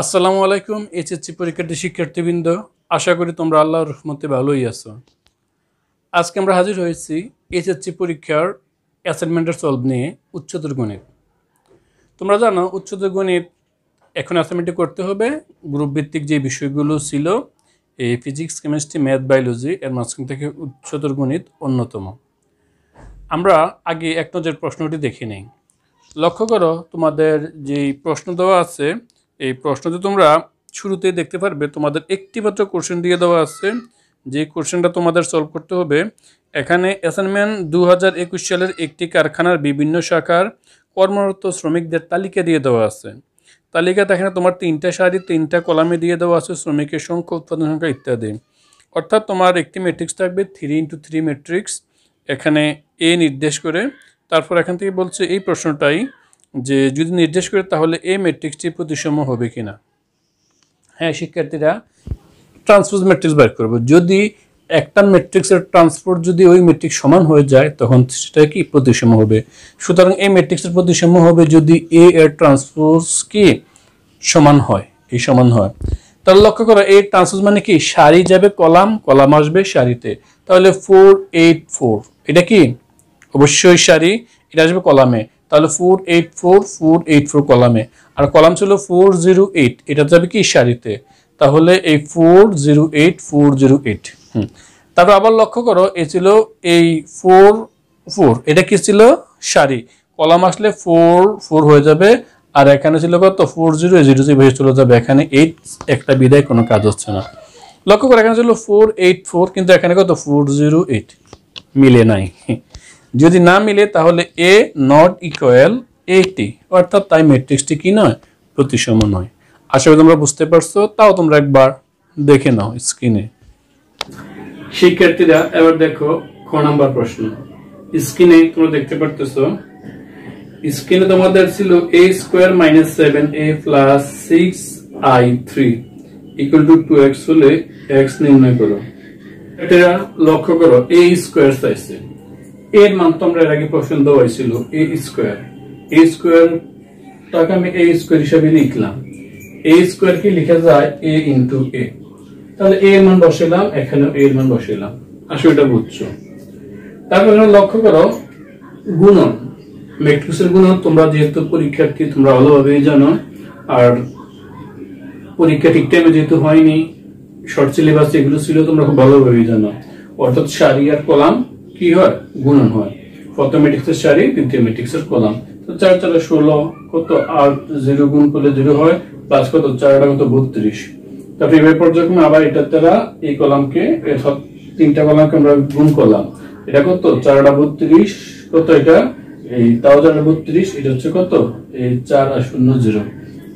আসসালামু আলাইকুম এইচএসসি পরীক্ষার্থী শিক্ষার্থীবৃন্দ, আশা করি তোমরা আল্লাহর রহমতে ভালোই আছো। আজকে আমরা হাজির হয়েছি এইচএসসি পরীক্ষার অ্যাসাইনমেন্টের সলভ নিয়ে উচ্চতর গণিত। তোমরা জানো উচ্চতর গণিত এখন অ্যাসাইনমেন্টে করতে হবে গ্রুপ ভিত্তিক যে বিষয়গুলো ছিল, এই ফিজিক্স, কেমিস্ট্রি, ম্যাথ, বায়োলজি, এর মাঝখান থেকে উচ্চতর গণিত অন্যতম। আমরা আগে এক নজর প্রশ্নটি দেখে নেই। লক্ষ্য করো, তোমাদের যেই প্রশ্ন দেওয়া আছে এই প্রশ্নটি তোমরা শুরুতে দেখতে পারবে তোমাদের একটি মাত্র কোশ্চেন দিয়ে দেওয়া আছে, যে কোশ্চেনটা তোমাদের সলভ করতে হবে। এখানে অ্যাসাইনমেন্ট 2021 সালের একটি কারখানার বিভিন্ন শাখার কর্মরত শ্রমিকদের তালিকা দিয়ে দেওয়া আছে। তালিকাতে এখানে তোমার 3টা সারি 3টা কলামে দিয়ে দেওয়া আছে শ্রমিকের সংখ্যা, উৎপাদন সংখ্যা ইত্যাদি। অর্থাৎ তোমার একটি ম্যাট্রিক্স থাকবে 3x3 ম্যাট্রিক্স, এখানে এ নির্দেশ করে। তারপর এখান থেকে বলছে এই প্রশ্নটাই যে যদি নির্দেশ করে তাহলে এই ম্যাট্রিক্সটি প্রতিসম হবে কিনা। হ্যাঁ শিক্ষার্থীরা, ট্রান্সপোজ ম্যাট্রিক্স বের করব। যদি একটা ম্যাট্রিক্সের ট্রান্সপোজ যদি ওই ম্যাট্রিক্স সমান হয়ে যায় তখন সেটা কি প্রতিসম হবে। সুতরাং এই ম্যাট্রিক্সের প্রতিসম হবে যদি এ এর ট্রান্সপোজ কি সমান হয়, এই সমান হয়। তাহলে লক্ষ্য করো, এই ট্রান্সপোজ মানে কি সারি যাবে কলাম, কলাম আসবে সারিতে। তাহলে 4 8 4 এটা কি অবশ্যই সারি, এটা আসবে কলামে। তাহলে 4 8 4 4 8 4 কলামে, আর কলাম ছিল 4 0 8, এটা যাবে কি সারিতে। তাহলে এই 4 0 8 4 0 8। তারপর আবার লক্ষ্য করো, এ ছিল এই 4 4, এটা কি ছিল সারি, কলাম আসলে 4 4 হয়ে যাবে। আর এখানে ছিল কত 4 0 0 0 চলে যাবে, এখানে 8 একটা বিদায়, কোনো কাজ হচ্ছে না। লক্ষ্য করো, এখানে ছিল 4 8 4, কিন্তু এখানে কত 4 0 8 মিলে নাই। যদি না মিলে তাহলে এ নট ইকুয়াল 80, অর্থাৎ তাই ম্যাট্রিক্সটি কি নয়, প্রতিসম নয়। আশা করি তোমরা বুঝতে পারছো, তাও তোমরা একবার দেখে নাও স্ক্রিনে। শিক্ষার্থীরা এবার দেখো খ নাম্বার প্রশ্ন। স্ক্রিনে তোমরা দেখতে পারতেছো, স্ক্রিনে তোমাদের ছিল a square minus 7a plus 6i3 equal to 2x হলে x নির্ণয় করো। এটা লক্ষ্য করো, a স্কয়ার চাইছে, এর মান তোমরা এর আগে প্রশ্ন দেওয়া হয়েছিল a স্কয়ারটাকে আমি a স্কয়ার হিসাবে লিখলাম। a স্কয়ার কি লেখা যায় a ইনটু a, তাহলে a এর মান বসাইলাম, এখানে a এর মান বসাইলাম। আসলে এটা বুঝছো। তারপর লক্ষ্য করো গুণন, ম্যাট্রিক্সের গুণন তোমরা যেহেতু পরীক্ষার্থী তোমরা ভালোভাবেই জানো, আর পরীক্ষা ঠিক টাইমে যেহেতু হয়নি, শর্ট সিলেবাস এগুলো ছিল তোমরা খুব ভালোভাবেই জানো। অর্থাৎ সারি আর কলাম কি হয়, গুণন হয়। প্রথম ম্যাট্রিক্সের সারি, দ্বিতীয় ম্যাট্রিক্সের কলাম। তো 4 4 16 কত, আর 0 গুণ করলে 0 হয়, প্লাস কত 4 কত 32। তারপর এবার পর্যায়ক্রমে আবার এটার দ্বারা এই কলামকে, তিনটা কলামকে আমরা গুণ করলাম। এটা কত 4 32, কত এটা এই তাও 4 32, এটা হচ্ছে কত এই 4 আর 0 0।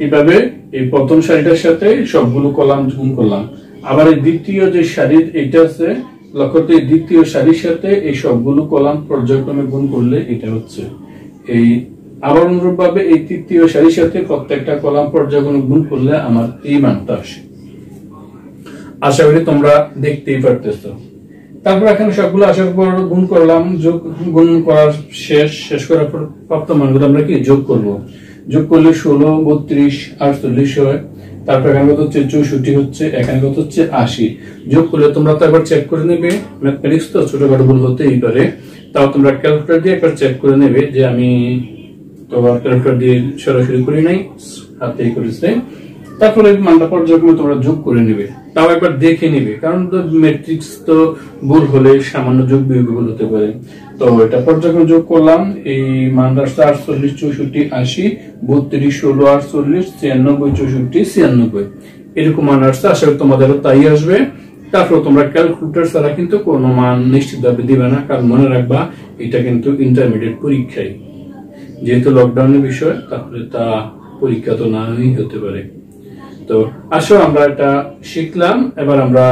এইভাবে এই প্রথম সারিটার সাথে সবগুলো কলাম গুণ করলাম। আবার এই দ্বিতীয় যে সারি এটা আছে, লক্ষ্য করো দ্বিতীয় সারির সাথে এই সবগুলো কলাম পর্যায়ক্রমে গুণ করলে এটা হচ্ছে এই। আবার অনুরূপ ভাবে এই তৃতীয় সারির সাথে প্রত্যেকটা কলাম পর্যায়ক্রমে গুণ করলে আমার এই মানটা আসে। আশা করি তোমরা দেখতেই পারতেছো। তারপর এখানে সবগুলো আসার পর গুণ করলাম, গুণ করার শেষ করার পর প্রাপ্ত মানগুলো আমরা কি যোগ করব। যোগ করলে 16 32 48 হয়। তারপর এখানে কত হচ্ছে 64 হচ্ছে, এখানে কত হচ্ছে 80। যোগ করলে তোমরা তো একবার চেক করে নেবে, ম্যাথমেটিক্স তো ছোটখাটো ভুল হতেই পারে, তাও তোমরা ক্যালকুলেটর দিয়ে একবার চেক করে নেবে যে আমি তোমার ক্যালকুলেটর দিয়ে সরাসরি করি নাই, হাতেই করেছে। তারপরে মানটা পর্যায়ক্রমে তোমরা যোগ করে নেবে, তাও একবার দেখে নিবে, কারণ তো ম্যাট্রিক্স তো ভুল হলে সামান্য যোগ বিয়োগ ভুল হতে পারে। তো এটা পর্যায়ক্রমে যোগ করলাম, এই মানটা 48 64 80 32 16 48 96 64 96 এরকম মান আসছে। আশা করি তোমাদেরও তাই আসবে। তারপর তোমরা ক্যালকুলেটর ছাড়া কিন্তু কোনো মান নিশ্চিতভাবে দিবে না, কারণ মনে রাখবা এটা কিন্তু ইন্টারমিডিয়েট পরীক্ষায়, যেহেতু লকডাউনের বিষয়, তাহলে তা পরীক্ষা তো নাই হতে পারে। তো আসো আমরা এটা শিখলাম, এবার আমরা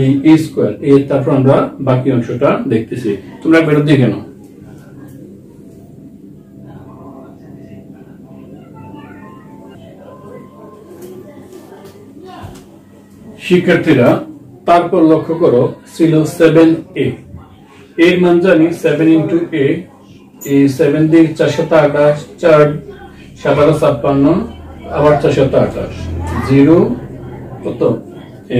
এই a স্কয়ার তারপর আমরা বাকি অংশটা দেখতেছি, তোমরা একবার দেখে নাও। শিক্ষার্থীরা তারপর লক্ষ্য করো ছিল 7a, এর মান জানি 7 ইনটু a, এই 7 দিয়ে 428, 4 7 56, আবার 428। 0 কত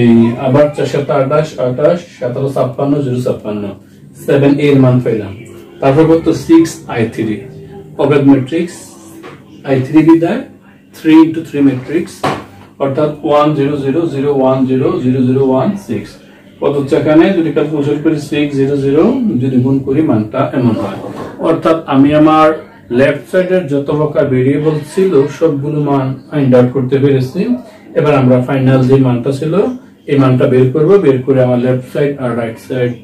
এই আবার 4 7 28 28 17 56 0 56 7 এর মান পাইলাম। তারপর কত 6 I3 অগাধ ম্যাট্রিক্স I3 বিদায় 3 into 3 ম্যাট্রিক্স অর্থাৎ 1 0 0 0 1 0 0 0 1 6 কত হচ্ছে এখানে যদি ক্যালকুলেশন করি 6 0 0 যদি গুণ করি মানটা এমন হয়। অর্থাৎ আমি আমার লেফট সাইডের যত প্রকার ভেরিয়েবল ছিল সবগুলো মান ফাইন্ড আউট করতে পেরেছি। এবার আমরা ফাইনাল যে মানটা ছিল এই মানটা বের করব, বের করে আমার লেফট সাইড আর রাইট সাইড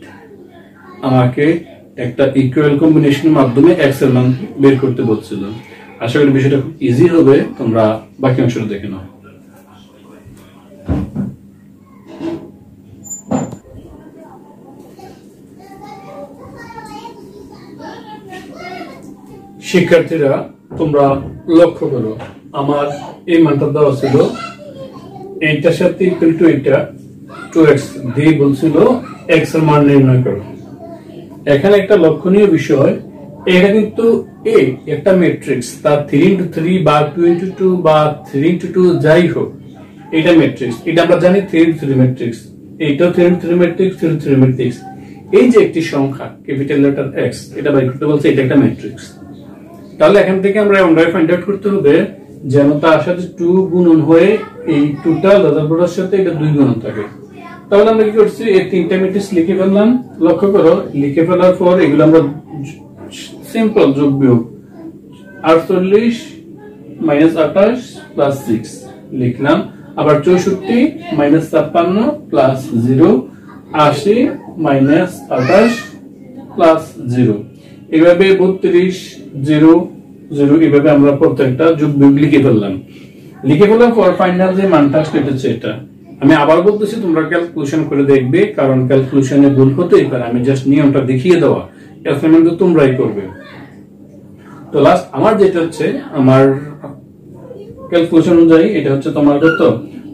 আমাকে একটা ইকুয়াল কম্বিনেশনের মাধ্যমে এক্স এর মান বের করতে বলছিল। আশা করি বিষয়টা খুব ইজি হবে, তোমরা বাকি অংশটা দেখে নাও। শিক্ষার্থীরা তোমরা লক্ষ্য করো, আমার এই মানটা দেওয়া ছিল এইটার সাথে ইকুয়াল টু এটা 2x দিয়ে বলছিল x এর মান নির্ণয় করো। এখানে একটা লক্ষণীয় বিষয়, এটা কিন্তু a একটা ম্যাট্রিক্স, তার 3 into 3 বা 2 into 2 বা 3 into 2 যাই হোক এটা ম্যাট্রিক্স। এটা আমরা জানি 3 into 3 ম্যাট্রিক্স, এইটাও 3 into 3 ম্যাট্রিক্স, 3 into 3 ম্যাট্রিক্স। এই যে একটি সংখ্যা ক্যাপিটাল লেটার x, এটা বাই করতে বলছে এটা একটা ম্যাট্রিক্স। তাহলে এখান থেকে আমরা এমনভাবে ফাইন্ড আউট করতে হবে যেন তার সাথে 2 গুণন হয়ে এই টোটাল দাদার সাথে এটা 2 গুণন থাকে। তাহলে আমরা কি করছি, এই তিনটা ম্যাট্রিক্স লিখে ফেললাম। লক্ষ্য করো, লিখে ফেলার পর এগুলো আমরা সিম্পল যোগ বিয়োগ 48 মাইনাস 28 প্লাস 6 লিখলাম। আবার 64 মাইনাস 56 প্লাস 0, 80 মাইনাস 28 প্লাস 0, এভাবে 32 0 0 এভাবে আমরা প্রত্যেকটা যোগ বিয়োগ লিখে ফেললাম। লিখে ফেলার পর ফাইনাল যে মানটা আসলে হচ্ছে এটা। আমি আবার বলতেছি তোমরা ক্যালকুলেশন করে দেখবে, কারণ ক্যালকুলেশনে ভুল হতেই পারে, আমি জাস্ট নিয়মটা দেখিয়ে দেওয়া, ক্যালকুলেশন তো তোমরাই করবে। তো লাস্ট আমার যেটা হচ্ছে আমার ক্যালকুলেশন অনুযায়ী এটা হচ্ছে তোমার কত,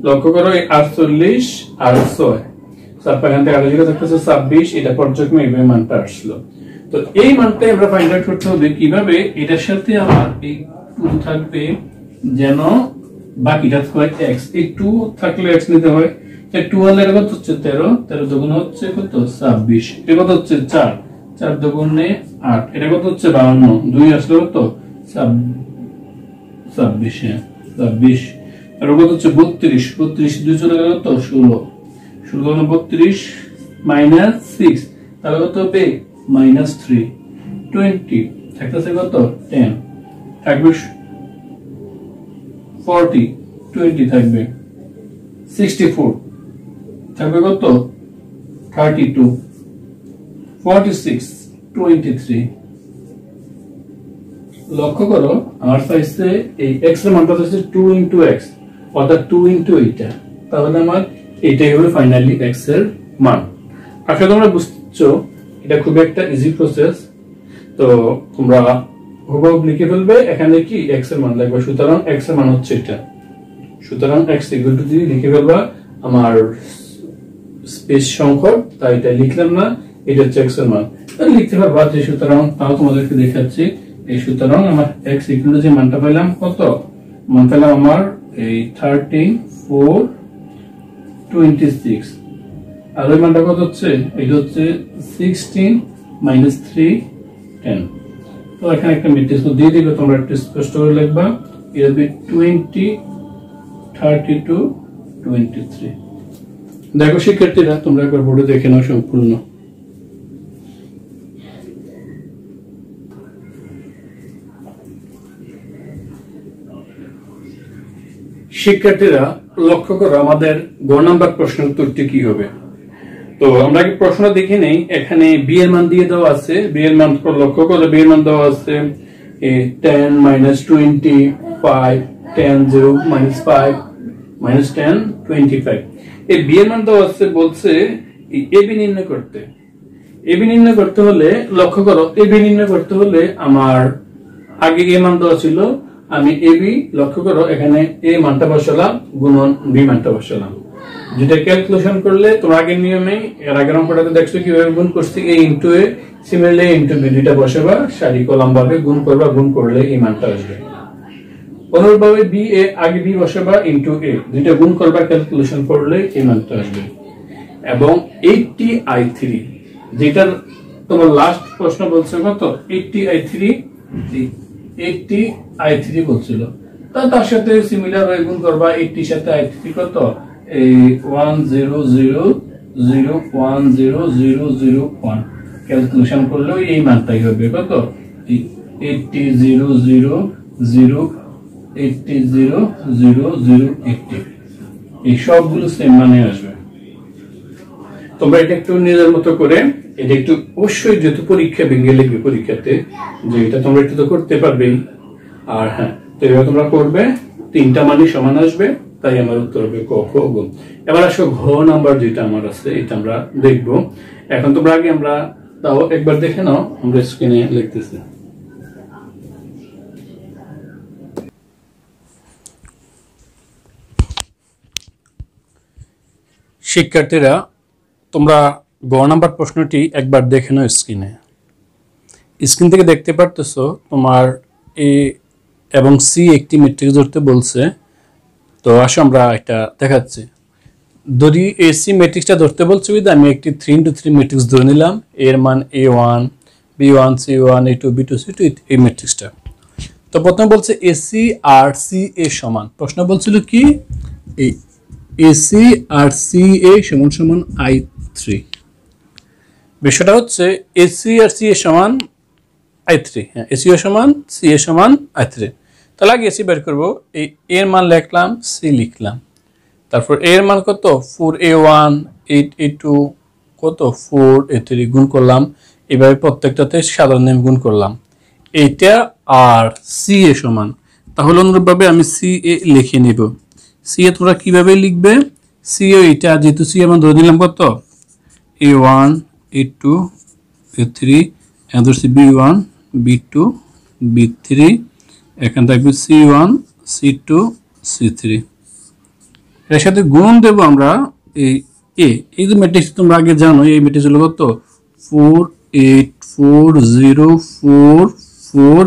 লক্ষ্য করো 48 আর 6 তারপর এখান থেকে 28 থাকতেছে 26, এটা পর্যায়ক্রমে এই মানটা আসলো। তো এই মানটাই আমরা ফাইন্ড আউট করতে হবে কিভাবে, এটার সাথে আমার এই 2 থাকবে যেন বাকিটা হয় x, এই 2 থাকলে x নিতে হয়। এই 2 এর কত হচ্ছে 13, 13 দুগুণ হচ্ছে কত 26, এটা কত হচ্ছে 4, 4 দুগুণে 8, এটা কত হচ্ছে 52, 2 আসলে কত 26, 26 আর কত হচ্ছে 32, 32 2 চলে গেল কত 16, 16 32 মাইনাস 6 তাহলে কত হবে মাইনাস 3, 20 থাকতেছে কত 10 থাকবে 40, 20 থাকবে 64 থাকবে কত 32, 46, 23। লক্ষ্য করো আমার পাইছে এই x এর মানটা হচ্ছে 2 into x অর্থাৎ 2 into এইটা, তাহলে আমার এইটাই হবে ফাইনালি x এর মান। আশা তোমরা বুঝছো এটা খুব একটা ইজি প্রসেস। তো তোমরা হুবহু লিখে ফেলবে, এখানে কি x এর মান লাগবে, সুতরাং x এর মান হচ্ছে এটা, সুতরাং x ইকুয়াল টু দিয়ে লিখে ফেলবা। আমার স্পেস সংকট তাই এটা লিখলাম না, এটা হচ্ছে x এর মান লিখতে পারবা যে, সুতরাং তাও তোমাদেরকে দেখাচ্ছি। এই সুতরাং আমার x ইকুয়াল টু যে মানটা পেলাম কত, মান পেলাম আমার এই 13,426 আর ওই মানটা কত হচ্ছে, এটা হচ্ছে 16 মাইনাস 3 10। তো এখানে একটা ম্যাট্রিক্স দিয়ে দিলে তোমরা একটু স্পষ্ট করে লিখবা, এটা হবে 20 32 23। দেখো শিক্ষার্থীরা তোমরা একবার বোর্ডে দেখে নাও সম্পূর্ণ। শিক্ষার্থীরা লক্ষ্য করো আমাদের গ নাম্বার প্রশ্নের উত্তরটি কি হবে। তো আমরা কি প্রশ্ন দেখে নেই, এখানে বি এর মান দিয়ে দেওয়া আছে, বি এর মান লক্ষ্য করলে বি এর মান দেওয়া আছে 10 minus 25 10 0 minus 5 minus 10 25। এই বি এর মান দেওয়া আছে, বলছে এবি নির্ণয় করতে। এবি নির্ণয় করতে হলে লক্ষ্য করো, এবি নির্ণয় করতে হলে আমার আগে এ মান দেওয়া ছিল, আমি এবি লক্ষ্য করো এখানে এ মানটা বসালাম গুণন বি মানটা বসালাম, যেটা ক্যালকুলেশন করলে তোমার আগের নিয়মে এর আগের অঙ্কটাতে দেখছো কিভাবে গুণ করছি, এ into a similarly into B দুইটা বসাবা, সারি কলাম ভাবে গুণ করবা, গুণ করলে এই মানটা আসবে। অনুরূপভাবে বি এ আগে বি বসাবা ইনটু এ, দুইটা গুণ করবা, ক্যালকুলেশন করলে এই মানটা আসবে। এবং 80i3 যেটার তোমার লাস্ট প্রশ্ন বলছে কত, 80i3 বলছিল, তার সাথে সিমিলার হয়ে গুণ করবা, 80 সাথে i3 কত, এই 1001001 ক্যালকুলেশন করলে এই মানটাই হবে কত, 80 এই সবগুলো সেম মানে আসবে। তোমরা এটা একটু নিজের মতো করে, এটা একটু অবশ্যই যেহেতু পরীক্ষা ভেঙে লিখবে পরীক্ষাতে, যে এটা তোমরা একটু তো করতে পারবেই। আর হ্যাঁ, তো এবার তোমরা করবে, তিনটা মানই সমান আসবে, তাই আমার উত্তর হবে ক, খ, গ। এবার আসো ঘ নাম্বার যেটা আমার আছে, এটা আমরা দেখবো। এখন তোমরা আগে আমরা তাও একবার দেখে নাও, আমরা স্ক্রিনে লিখতেছি। শিক্ষার্থীরা, তোমরা গ নাম্বার প্রশ্নটি একবার দেখে নাও স্ক্রিনে। স্ক্রিন থেকে দেখতে পারতেছো তোমার এ এবং সি একটি ম্যাট্রিক্স ধরতে বলছে। তো আসো আমরা এটা দেখাচ্ছি। যদি এসি ম্যাট্রিক্সটা ধরতে বলছে, আমি একটি 3x3 ম্যাট্রিক্স ধরে নিলাম, এর মান a1 b1 c1 a2 b2 c2 এই ম্যাট্রিক্সটা। তো প্রথমে বলছে এসি আর সি এ সমান, প্রশ্ন বলছিল কি এই এসি আর সি এ সমান সমান i3। বিষয়টা হচ্ছে এসি আর সি এ সমান i3, হ্যাঁ এসি এ সমান সি এ সমান i3। তাহলে আগে এসি বের করবো, এই এর মান লিখলাম, সি লিখলাম, তারপর এর মান কত 4a1 8a2 কত 4a3 গুণ করলাম, এভাবে প্রত্যেকটাতে সাধারণ নিয়ম গুণ করলাম, এইটা আর সি এ সমান। তাহলে অনুরূপভাবে আমি সি এ লিখে নিব। সি এ তোমরা কিভাবে লিখবে, সি এ এটা যেহেতু সি এ মান ধরে দিলাম কত a1 a2 a3, এখন ধরছি b1 b2 b3, এখানে থাকবে c1 c2 c3, এর সাথে গুণ দেব আমরা এই এ। এই যে ম্যাট্রিক্স তোমরা আগে জানো, এই ম্যাট্রিক্স হলো কত 4 8 4 0 4 4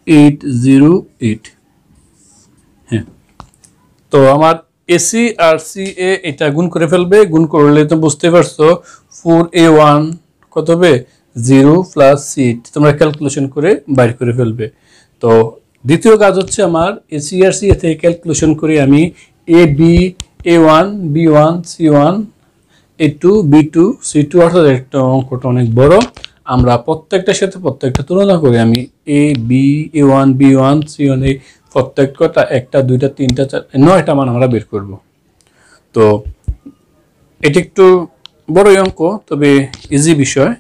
8 0 8। হ্যাঁ, তো আমার এসি আর সি এ এটা গুণ করে ফেলবে, গুণ করলে তো বুঝতে পারছো 4a1 কত হবে 0 প্লাস c8, তোমরা ক্যালকুলেশন করে বাইর করে ফেলবে। তো দ্বিতীয় কাজ হচ্ছে আমার এসি আর সি এ থেকে ক্যালকুলেশন করে আমি A B a1 b1 c1 a2 b2 c2, অর্থাৎ একটা অঙ্কটা অনেক বড়, আমরা প্রত্যেকটার সাথে প্রত্যেকটা তুলনা করে আমি A B a1 b1 c1 এই প্রত্যেকটা একটা দুইটা তিনটা চার 9টা মান আমরা বের করব। তো এটি একটু বড় অঙ্ক, তবে ইজি বিষয়।